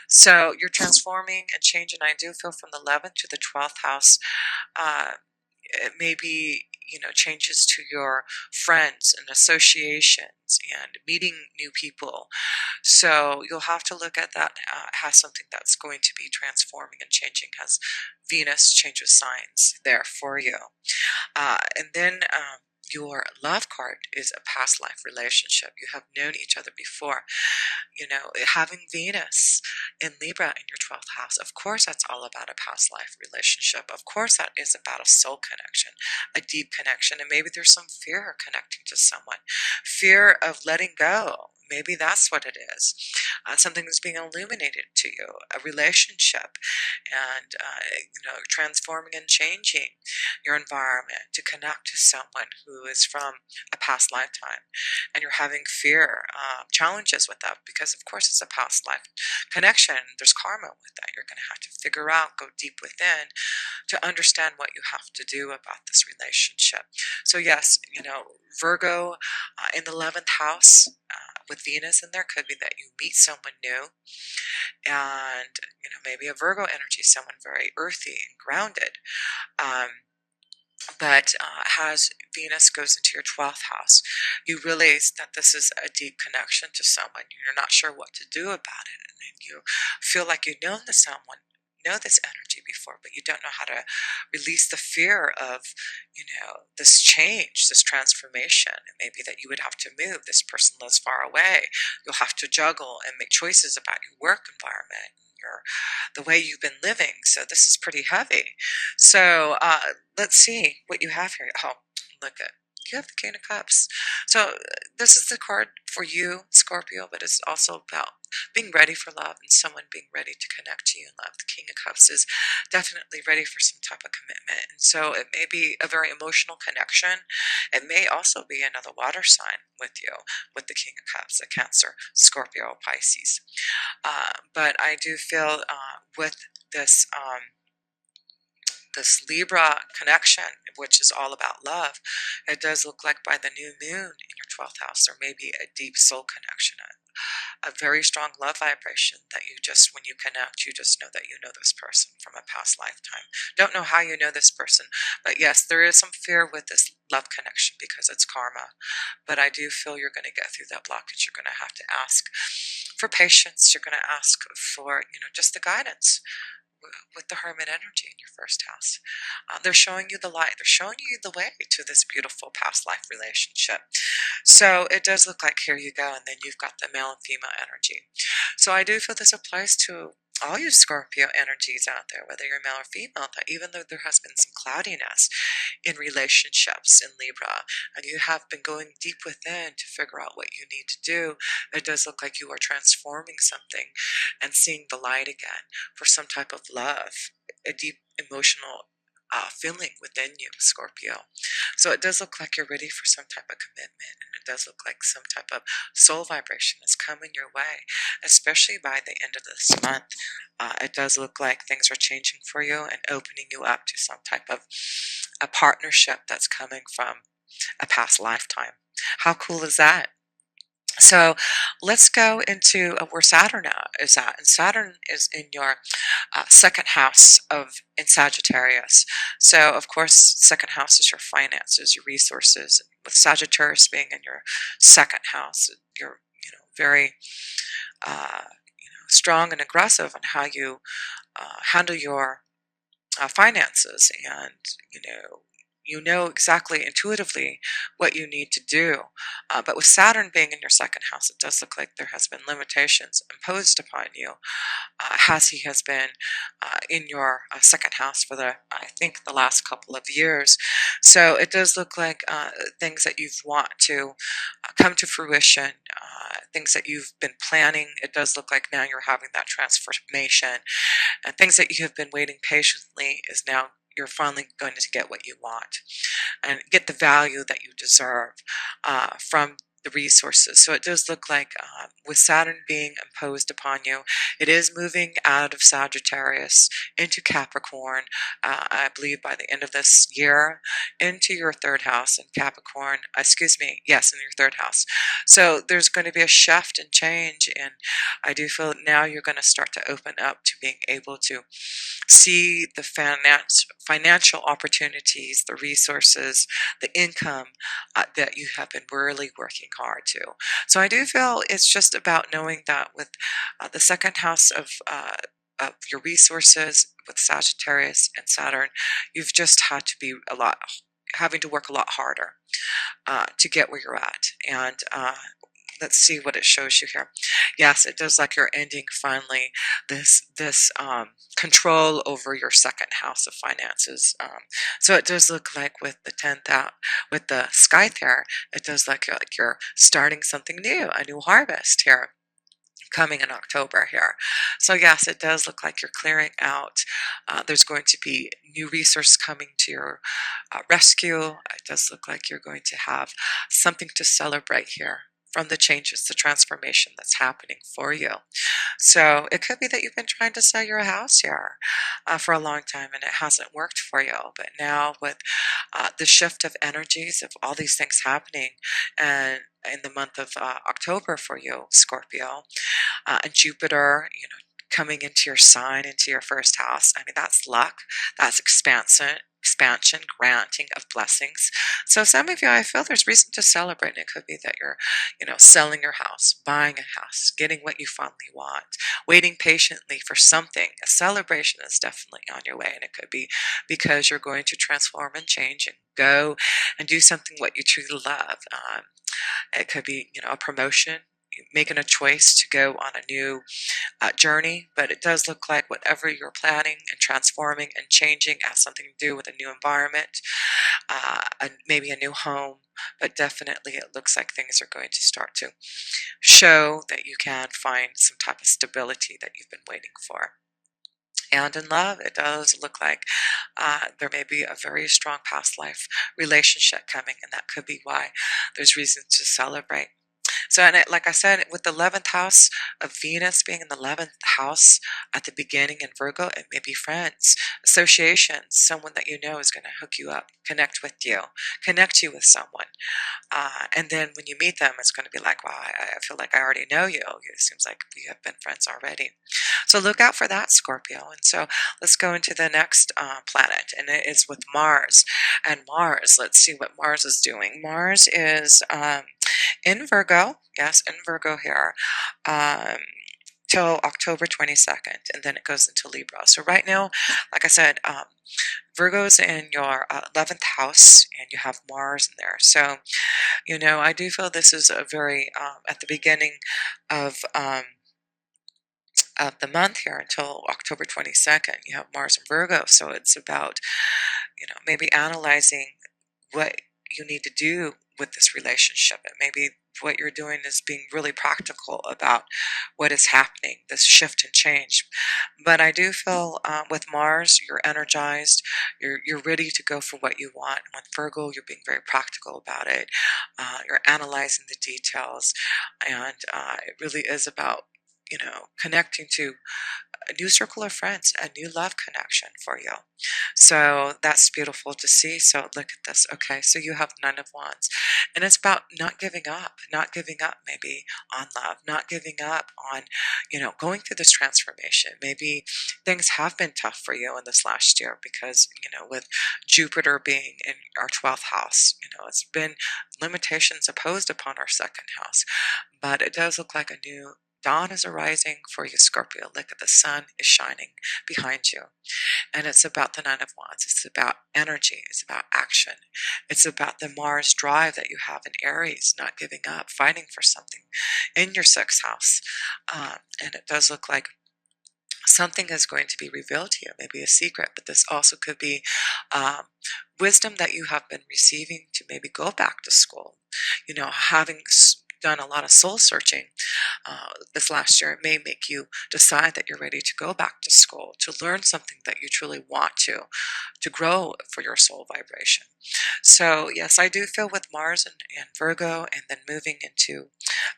So you're transforming and changing. I do feel from the 11th to the 12th house. Uh, it may be, changes to your friends and associations and meeting new people. So you'll have to look at that as something that's going to be transforming and changing, as Venus changes signs there for you. And then your love card is a past life relationship. You have known each other before. Having Venus in Libra in your 12th house, of course, that's all about a past life relationship. Of course, that is about a soul connection, a deep connection. And maybe there's some fear connecting to someone, fear of letting go. Maybe that's what it is. Something is being illuminated to you, a relationship, and transforming and changing your environment to connect to someone who is from a past lifetime, and you're having fear, challenges with that, because of course it's a past life connection. There's karma with that. You're going to have to figure out, go deep within to understand what you have to do about this relationship. So yes, Virgo in the 11th house with Venus in there could be that you meet someone new, and maybe a Virgo energy, someone very earthy and grounded. But as Venus goes into your 12th house, you realize that this is a deep connection to someone. You're not sure what to do about it, and then you feel like you know this energy before, but you don't know how to release the fear of, this change, this transformation. It may be that you would have to move. This person lives far away. You'll have to juggle and make choices about your work environment, the way you've been living. So this is pretty heavy. So let's see what you have here. Oh, look at, you have the King of Cups. So this is the card for you, Scorpio, but it's also about being ready for love and someone being ready to connect to you in love. The King of Cups is definitely ready for some type of commitment. And so it may be a very emotional connection. It may also be another water sign with you, with the King of Cups, a Cancer, Scorpio, Pisces. But I do feel with this this Libra connection, which is all about love, it does look like by the new moon in your 12th house, there may be a deep soul connection, a very strong love vibration that you just, when you connect, you just know that you know this person from a past lifetime. Don't know how you know this person, but yes, there is some fear with this love connection because it's karma. But I do feel you're going to get through that blockage. You're going to have to ask for patience. You're going to ask for, just the guidance with the Hermit energy in your first house. They're showing you the light. They're showing you the way to this beautiful past life relationship. So it does look like, here you go, and then you've got the male and female energy. So I do feel this applies to all you Scorpio energies out there, whether you're male or female, that even though there has been some cloudiness in relationships in Libra, and you have been going deep within to figure out what you need to do, it does look like you are transforming something and seeing the light again for some type of love, a deep emotional feeling within you, Scorpio. So it does look like you're ready for some type of commitment, and it does look like some type of soul vibration is coming your way, especially by the end of this month. It does look like things are changing for you and opening you up to some type of a partnership that's coming from a past lifetime. How cool is that? So let's go into where Saturn is at. And Saturn is in your second house in Sagittarius. So of course, second house is your finances, your resources. With Sagittarius being in your second house, you're very strong and aggressive on how you handle your finances, and you know exactly intuitively what you need to do. But with Saturn being in your second house, it does look like there has been limitations imposed upon you, as he has been in your second house for I think the last couple of years. So it does look like things that you've want to come to fruition, things that you've been planning. It does look like now you're having that transformation, and things that you have been waiting patiently is now you're finally going to get what you want and get the value that you deserve from the resources. So it does look like with Saturn being imposed upon you, it is moving out of Sagittarius into Capricorn, I believe by the end of this year, into your third house in Capricorn, excuse me, yes, in your third house. So there's going to be a shift and change, and I do feel now you're going to start to open up to being able to see the financial opportunities, the resources, the income that you have been really working hard to. So I do feel it's just about knowing that with the second house of your resources with Sagittarius and Saturn, you've just had to be having to work a lot harder to get where you're at. And let's see what it shows you here. Yes, it does like you're ending finally this control over your second house of finances. So it does look like with the 10th out, with the sky there, it does like you're starting something new, a new harvest here coming in October here. So yes, it does look like you're clearing out. There's going to be new resource coming to your rescue. It does look like you're going to have something to celebrate here from the changes, the transformation that's happening for you. So it could be that you've been trying to sell your house here for a long time and it hasn't worked for you. But now with the shift of energies of all these things happening and in the month of October for you, Scorpio, and Jupiter, coming into your sign, into your first house. I mean, that's luck, that's expansion, granting of blessings. So some of you, I feel there's reason to celebrate. And it could be that you're, selling your house, buying a house, getting what you finally want, waiting patiently for something. A celebration is definitely on your way, and it could be because you're going to transform and change and go and do something what you truly love. It could be, a promotion, making a choice to go on a new journey, but it does look like whatever you're planning and transforming and changing has something to do with a new environment, and maybe a new home, but definitely it looks like things are going to start to show that you can find some type of stability that you've been waiting for. And in love, it does look like there may be a very strong past life relationship coming, and that could be why there's reason to celebrate. So, and like I said, with the 11th house of Venus being in the 11th house at the beginning in Virgo, it may be friends, associations, someone that you know is going to hook you up, connect you with someone. And then when you meet them, it's going to be like, wow, I feel like I already know you. It seems like we have been friends already. So look out for that, Scorpio. And so let's go into the next planet, and it is with Mars. And Mars, let's see what Mars is doing. Mars is in Virgo, yes, in Virgo here, till October 22nd, and then it goes into Libra. So right now, like I said, Virgo's in your 11th house, and you have Mars in there. So, I do feel this is a very, at the beginning of the month here until October 22nd, you have Mars in Virgo. So it's about, maybe analyzing what you need to do with this relationship. And maybe what you're doing is being really practical about what is happening, this shift and change. But I do feel with Mars, you're energized, you're ready to go for what you want. And with Virgo, you're being very practical about it. You're analyzing the details, and it really is about connecting to a new circle of friends, a new love connection for you. So that's beautiful to see. So look at this. Okay, so you have Nine of Wands, and it's about not giving up maybe on love, not giving up on, going through this transformation. Maybe things have been tough for you in this last year because, with Jupiter being in our 12th house, it's been limitations imposed upon our second house, but it does look like a new dawn is arising for you, Scorpio. Look at the sun is shining behind you. And it's about the Nine of Wands. It's about energy. It's about action. It's about the Mars drive that you have in Aries, not giving up, fighting for something in your sixth house. And it does look like something is going to be revealed to you, maybe a secret, but this also could be wisdom that you have been receiving to maybe go back to school, having done a lot of soul searching this last year, it may make you decide that you're ready to go back to school, to learn something that you truly want to grow for your soul vibration. So, yes, I do feel with Mars and Virgo, and then moving into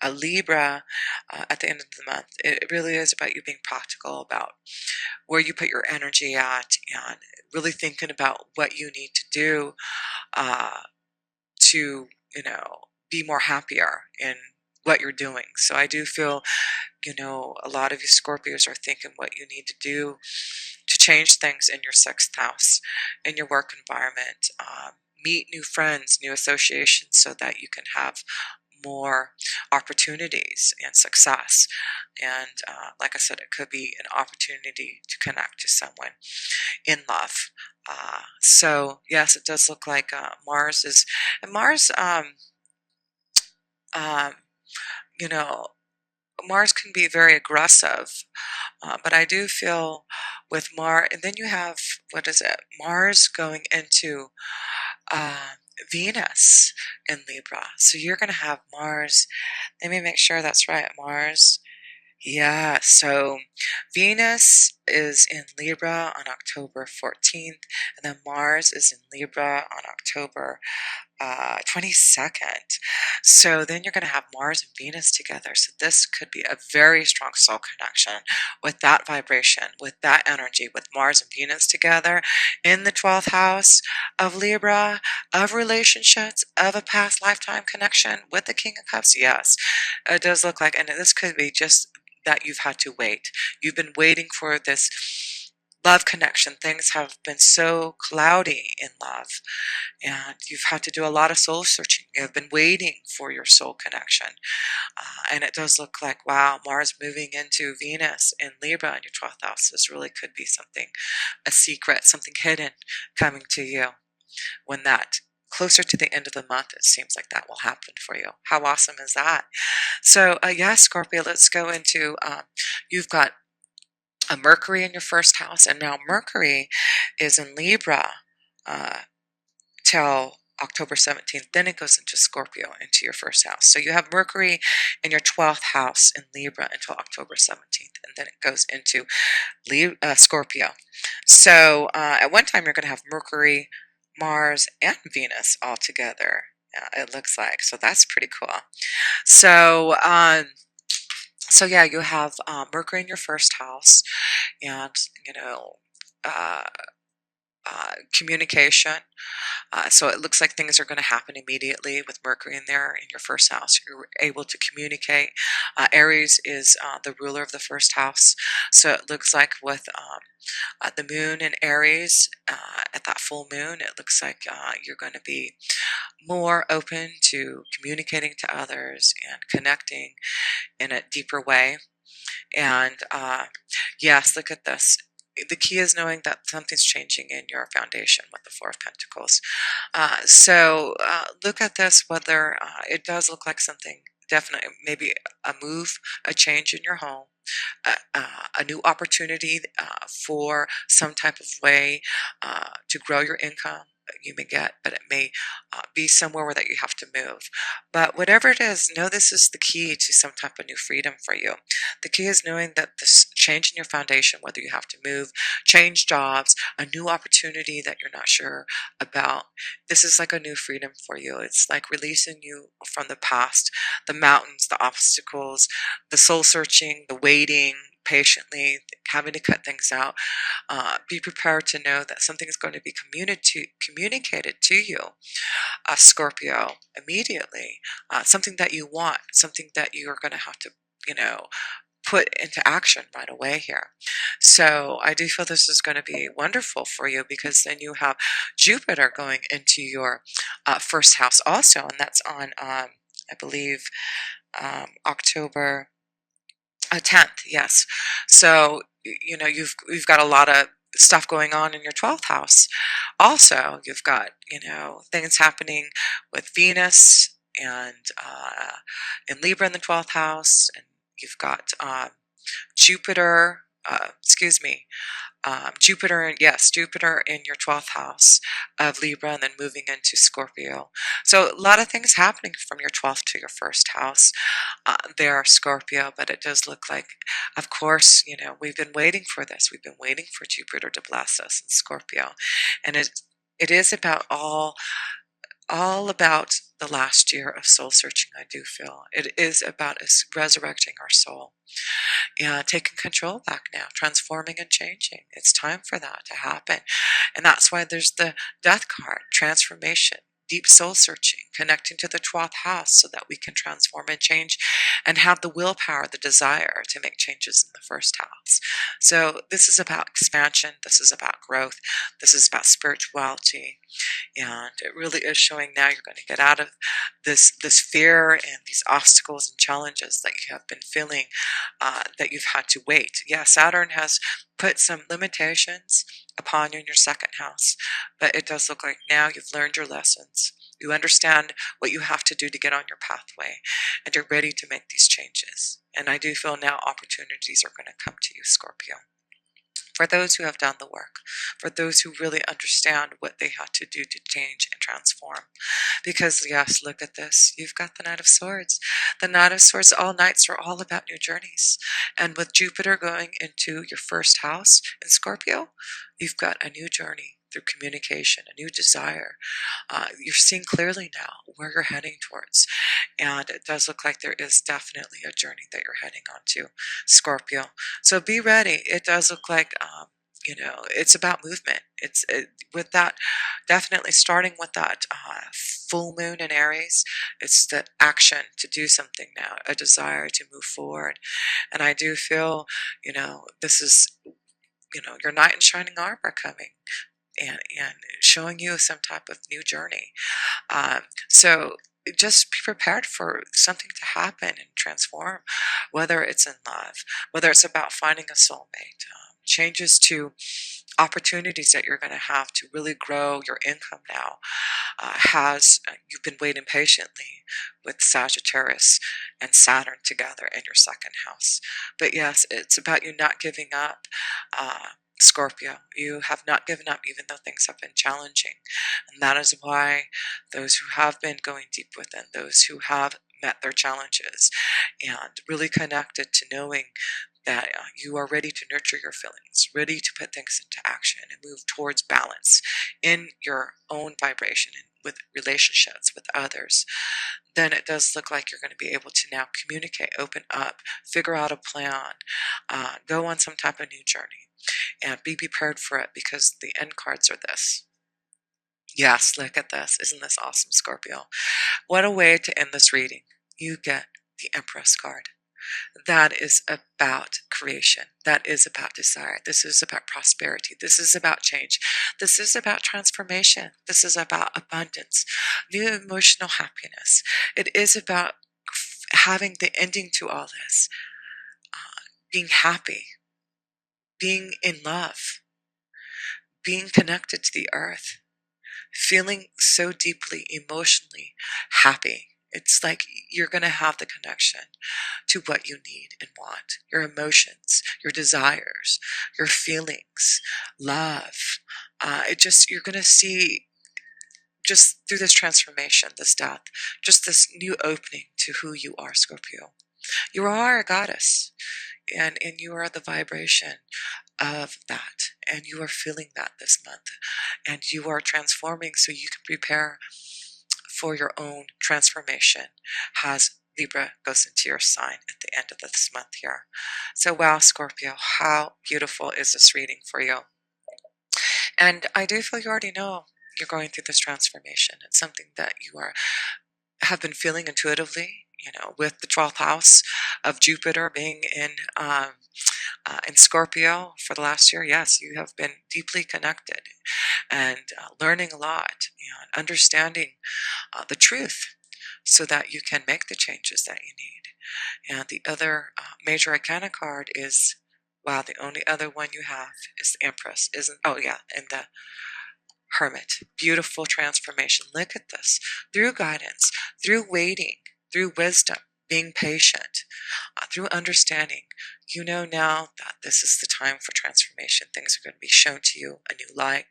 a Libra at the end of the month, it really is about you being practical about where you put your energy at and really thinking about what you need to do uh, to, be more happier in what you're doing. So I do feel, a lot of you Scorpios are thinking what you need to do to change things in your sixth house, in your work environment. Meet new friends, new associations, so that you can have more opportunities and success. And like I said, it could be an opportunity to connect to someone in love. So yes, it does look like Mars is, and Mars, um, you know, Mars can be very aggressive, but I do feel with Mars, and then you have, what is it? Mars going into uh, Venus in Libra. So you're going to have Mars. Let me make sure that's right. Mars. Yeah, so Venus is in Libra on October 14th, and then Mars is in Libra on October 22nd. So then you're going to have Mars and Venus together. So this could be a very strong soul connection with that vibration, with that energy, with Mars and Venus together in the 12th house of Libra, of relationships, of a past lifetime connection with the King of Cups. Yes, it does look like, and this could be just that you've had to wait. You've been waiting for this love connection. Things have been so cloudy in love, and you've had to do a lot of soul searching. You've been waiting for your soul connection. And it does look like, wow, Mars moving into Venus in Libra in your 12th house. This really could be something, a secret, something hidden coming to you. When that, closer to the end of the month, it seems like that will happen for you. How awesome is that? So, yeah, Scorpio, let's go into, you've got a Mercury in your first house, and now Mercury is in Libra till October 17th. Then it goes into Scorpio, into your first house. So you have Mercury in your 12th house in Libra until October 17th, and then it goes into Scorpio. So at one time, you're going to have Mercury, Mars, and Venus all together. It looks like. So that's pretty cool. So, so yeah, you have Mercury in your first house, and uh, communication. So it looks like things are going to happen immediately with Mercury in there in your first house. You're able to communicate. Aries is the ruler of the first house. So it looks like with the moon in Aries at that full moon, it looks like you're going to be more open to communicating to others and connecting in a deeper way. And yes, look at this. The key is knowing that something's changing in your foundation with the Four of Pentacles. So look at this, whether it does look like something, definitely, maybe a move, a change in your home, a new opportunity for some type of way to grow your income. You may get, but it may be somewhere where that you have to move. But whatever it is, know this is the key to some type of new freedom for you. The key is knowing that this change in your foundation, whether you have to move, change jobs, a new opportunity that you're not sure about, this is like a new freedom for you. It's like releasing you from the past, the mountains, the obstacles, the soul searching, the waiting patiently, having to cut things out. Be prepared to know that something is going to be communicated to you, Scorpio, immediately. Something that you want, something that you are going to have to, put into action right away here. So I do feel this is going to be wonderful for you, because then you have Jupiter going into your first house also, and that's on, I believe, October 10th. Yes. So you've got a lot of stuff going on in your 12th house. Also, you've got things happening with Venus and in Libra in the 12th house, and you've got Jupiter excuse me, Jupiter, yes, Jupiter in your 12th house of Libra and then moving into Scorpio. So a lot of things happening from your 12th to your first house there, Scorpio, but it does look like, of course, we've been waiting for this. We've been waiting for Jupiter to bless us in Scorpio. And it is about all about the last year of soul searching, I do feel. It is about us resurrecting our soul. Yeah, taking control back now, transforming and changing. It's time for that to happen. And that's why there's the death card, transformation, deep soul searching, connecting to the 12th house so that we can transform and change and have the willpower, the desire to make changes in the first house. So this is about expansion. This is about growth. This is about spirituality. And it really is showing now you're going to get out of this fear and these obstacles and challenges that you have been feeling that you've had to wait. Yeah, Saturn has put some limitations upon you in your second house, but it does look like now you've learned your lessons. You understand what you have to do to get on your pathway, and you're ready to make these changes. And I do feel now opportunities are going to come to you, Scorpio. For those who have done the work, for those who really understand what they had to do to change and transform. Because, yes, look at this. You've got the Knight of Swords. The Knight of Swords, all knights are all about new journeys. And with Jupiter going into your first house in Scorpio, you've got a new journey through communication, a new desire. You're seeing clearly now where you're heading towards. And it does look like there is definitely a journey that you're heading onto, Scorpio. So be ready. It does look like, it's about movement. With that, definitely starting with that full moon in Aries, it's the action to do something now, a desire to move forward. And I do feel, this is, your knight in shining armor coming and showing you some type of new journey. So just be prepared for something to happen and transform, whether it's in love, whether it's about finding a soulmate, changes to opportunities that you're going to have to really grow your income now. You've been waiting patiently with Sagittarius and Saturn together in your second house. But yes, it's about you not giving up. Scorpio, you have not given up even though things have been challenging. And that is why those who have been going deep within, those who have met their challenges and really connected to knowing that you are ready to nurture your feelings, ready to put things into action and move towards balance in your own vibration and with relationships with others, then it does look like you're going to be able to now communicate, open up, figure out a plan, go on some type of new journey. And be prepared for it because the end cards are this. Yes, look at this. Isn't this awesome, Scorpio? What a way to end this reading. You get the Empress card. That is about creation. That is about desire. This is about prosperity. This is about change. This is about transformation. This is about abundance, new emotional happiness. It is about having the ending to all this, being happy, being in love, being connected to the earth, feeling so deeply emotionally happy. It's like you're going to have the connection to what you need and want, your emotions, your desires, your feelings, love. You're going to see just through this transformation, this death, just this new opening to who you are, Scorpio. You are a goddess, and you are the vibration of that, and you are feeling that this month, and you are transforming so you can prepare for your own transformation as Libra goes into your sign at the end of this month here. So wow, Scorpio, how beautiful is this reading for you? And I do feel you already know you're going through this transformation. It's something that you have been feeling intuitively, with the 12th house of Jupiter being in Scorpio for the last year. Yes, you have been deeply connected and learning a lot and understanding the truth so that you can make the changes that you need. And the other major arcana card is, wow, the only other one you have is the Empress, isn't? Oh yeah, and the Hermit. Beautiful transformation. Look at this. Through guidance, through waiting, through wisdom, being patient, through understanding. You know now that this is the time for transformation. Things are going to be shown to you a new light.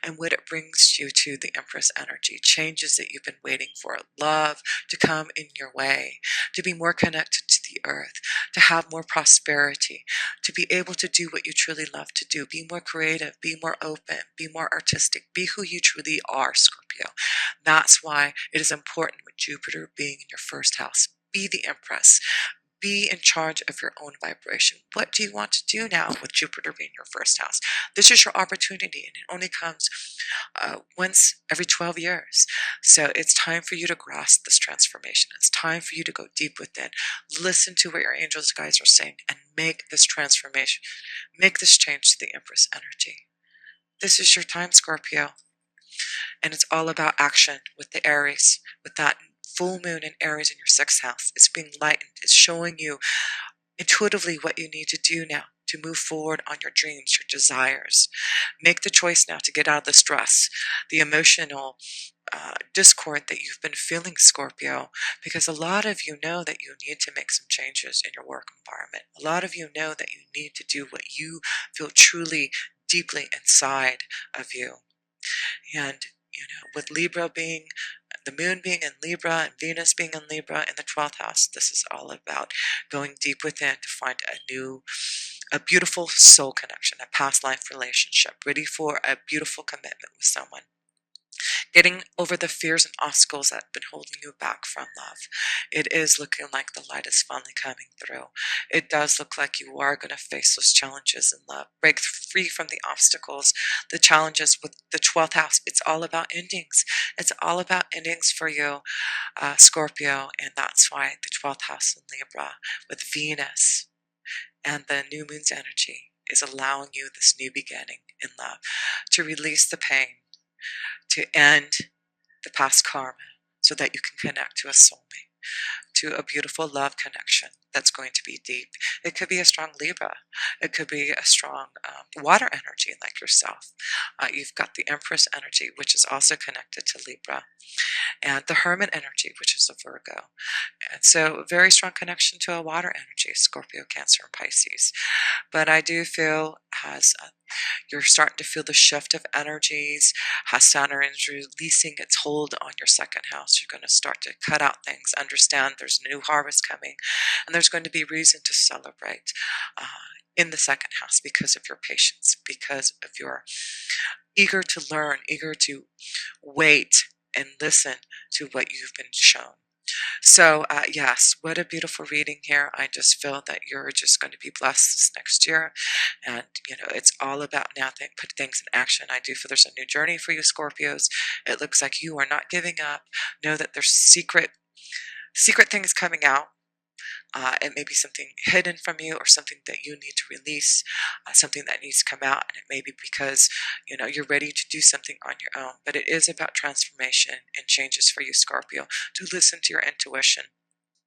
And what it brings you to the Empress energy, changes that you've been waiting for, love to come in your way, to be more connected to the earth, to have more prosperity, to be able to do what you truly love to do, be more creative, be more open, be more artistic, be who you truly are, Scorpio. That's why it is important with Jupiter being in your first house. Be the Empress. Be in charge of your own vibration. What do you want to do now with Jupiter being your first house? This is your opportunity, and it only comes once every 12 years. So it's time for you to grasp this transformation. It's time for you to go deep within, listen to what your angels, guides are saying, and make this transformation, make this change to the Empress energy. This is your time, Scorpio. And it's all about action with the Aries, with that full moon in Aries in your sixth house. It's being lightened. It's showing you intuitively what you need to do now to move forward on your dreams, your desires. Make the choice now to get out of the stress, the emotional discord that you've been feeling, Scorpio, because a lot of you know that you need to make some changes in your work environment. A lot of you know that you need to do what you feel truly, deeply inside of you. And, with Libra being, the moon being in Libra and Venus being in Libra in the 12th house, this is all about going deep within to find a beautiful soul connection, a past life relationship, ready for a beautiful commitment with someone. Getting over the fears and obstacles that have been holding you back from love. It is looking like the light is finally coming through. It does look like you are going to face those challenges in love. Break free from the obstacles, the challenges with the 12th house. It's all about endings. It's all about endings for you, Scorpio. And that's why the 12th house in Libra with Venus and the new moon's energy is allowing you this new beginning in love, to release the pain, to end the past karma, so that you can connect to a soulmate, to a beautiful love connection that's going to be deep. It could be a strong Libra. It could be a strong water energy like yourself. You've got the Empress energy, which is also connected to Libra, and the Hermit energy, which is a Virgo. And so a very strong connection to a water energy, Scorpio, Cancer, and Pisces. But I do feel as you're starting to feel the shift of energies, how Saturn is releasing its hold on your second house. You're going to start to cut out things, understand there's a new harvest coming, and there's going to be reason to celebrate in the second house because of your patience, because of your eager to learn, eager to wait and listen to what you've been shown. So, yes, what a beautiful reading here. I just feel that you're just going to be blessed this next year. And, it's all about now put things in action. I do feel there's a new journey for you, Scorpios. It looks like you are not giving up. Know that there's secret things coming out. It may be something hidden from you or something that you need to release, something that needs to come out. And it may be because, you're ready to do something on your own. But it is about transformation and changes for you, Scorpio, to listen to your intuition.